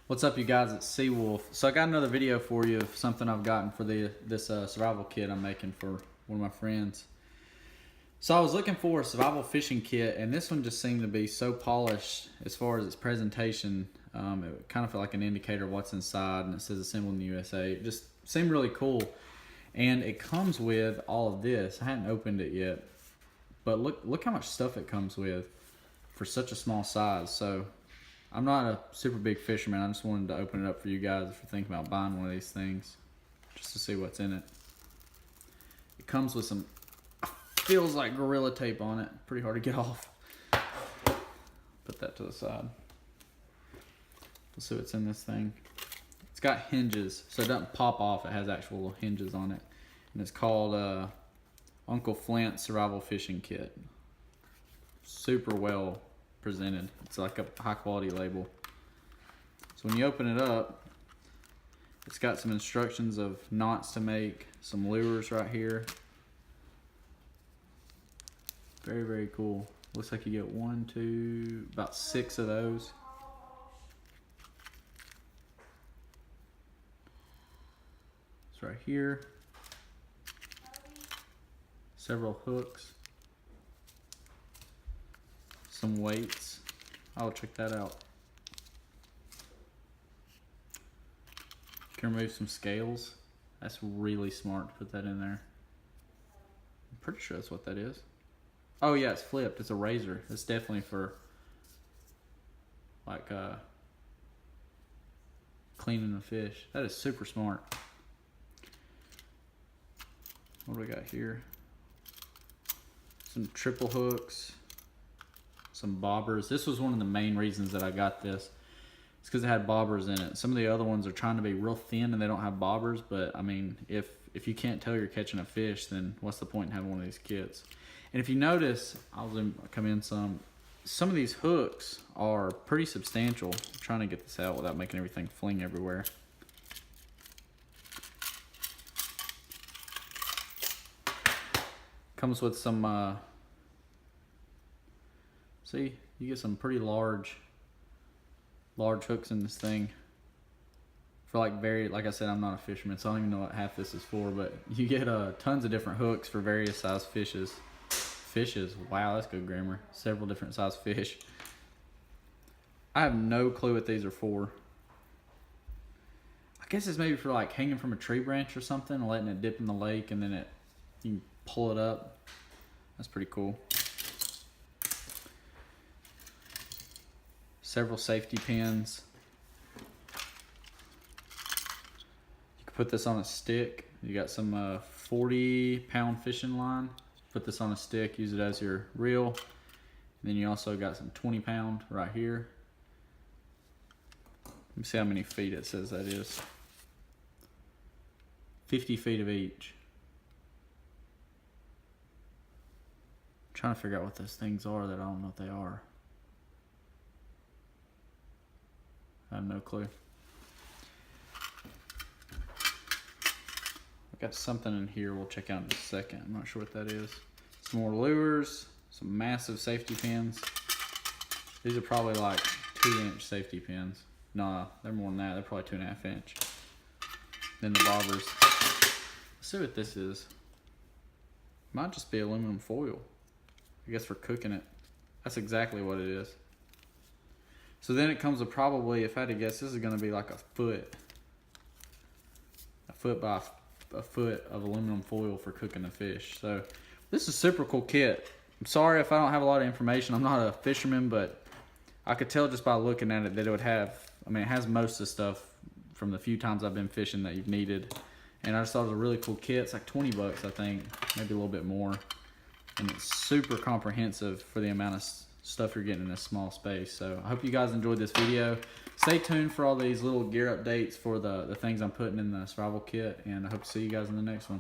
What's up, you guys? It's Seawolf. So I got another video for you of something I've gotten for this survival kit I'm making for one of my friends. So I was looking for a survival fishing kit, and this one just seemed to be so polished as far as its presentation. It kind of felt like an indicator of what's inside, and it says assembled in the USA. It just seemed really cool. And it comes with all of this. I hadn't opened it yet, but look how much stuff it comes with for such a small size. So I'm not a super big fisherman. I just wanted to open it up for you guys if you're thinking about buying one of these things, just to see what's in it. It comes with some, feels like Gorilla Tape on it. Pretty hard to get off. Put that to the side. Let's see what's in this thing. It's got hinges, so it doesn't pop off. It has actual little hinges on it. And it's called Uncle Flint Survival Fishing Kit. Super well presented. It's like a high quality label. So when you open it up, it's got some instructions of knots to make, some lures right here. Very, very cool. Looks like you get about 6 of those. It's right here. Several hooks. Some weights. I'll check that out. Can remove some scales. That's really smart to put that in there. I'm pretty sure that's what that is. Oh yeah, it's flipped. It's a razor. It's definitely for like cleaning the fish. That is super smart. What do we got here? Some triple hooks. Some bobbers. This was one of the main reasons that I got this. It's because it had bobbers in it. Some of the other ones are trying to be real thin and they don't have bobbers, but I mean, if you can't tell you're catching a fish, then what's the point in having one of these kits? And if you notice, I'll come in some of these hooks are pretty substantial. I'm trying to get this out without making everything fling everywhere. Comes with some see, you get some pretty large hooks in this thing. For like I said, I'm not a fisherman, so I don't even know what half this is for, but you get tons of different hooks for various size fishes. Wow, that's good grammar. Several different size fish. I have no clue what these are for. I guess it's maybe for like hanging from a tree branch or something and letting it dip in the lake, and then you can pull it up. That's pretty cool. Several safety pins. You can put this on a stick. You got some 40-pound fishing line. Put this on a stick, use it as your reel. And then you also got some 20-pound right here. Let me see how many feet it says that is. 50 feet of each. I'm trying to figure out what those things are that I don't know what they are. I have no clue. I got something in here we'll check out in a second. I'm not sure what that is. Some more lures, some massive safety pins. These are probably like 2-inch safety pins. Nah, they're more than that. They're probably 2.5 inch. Then the bobbers. Let's see what this is. Might just be aluminum foil. I guess for cooking it. That's exactly what it is. So then it comes with probably, if I had to guess, this is going to be like a foot by a foot of aluminum foil for cooking the fish. So this is a super cool kit. I'm sorry if I don't have a lot of information. I'm not a fisherman, but I could tell just by looking at it that it would have, I mean, it has most of the stuff from the few times I've been fishing that you've needed. And I just thought it was a really cool kit. It's like 20 bucks, I think, maybe a little bit more. And it's super comprehensive for the amount of stuff you're getting in this small space. So I hope you guys enjoyed this video. Stay tuned for all these little gear updates for the things I'm putting in the survival kit, and I hope to see you guys in the next one.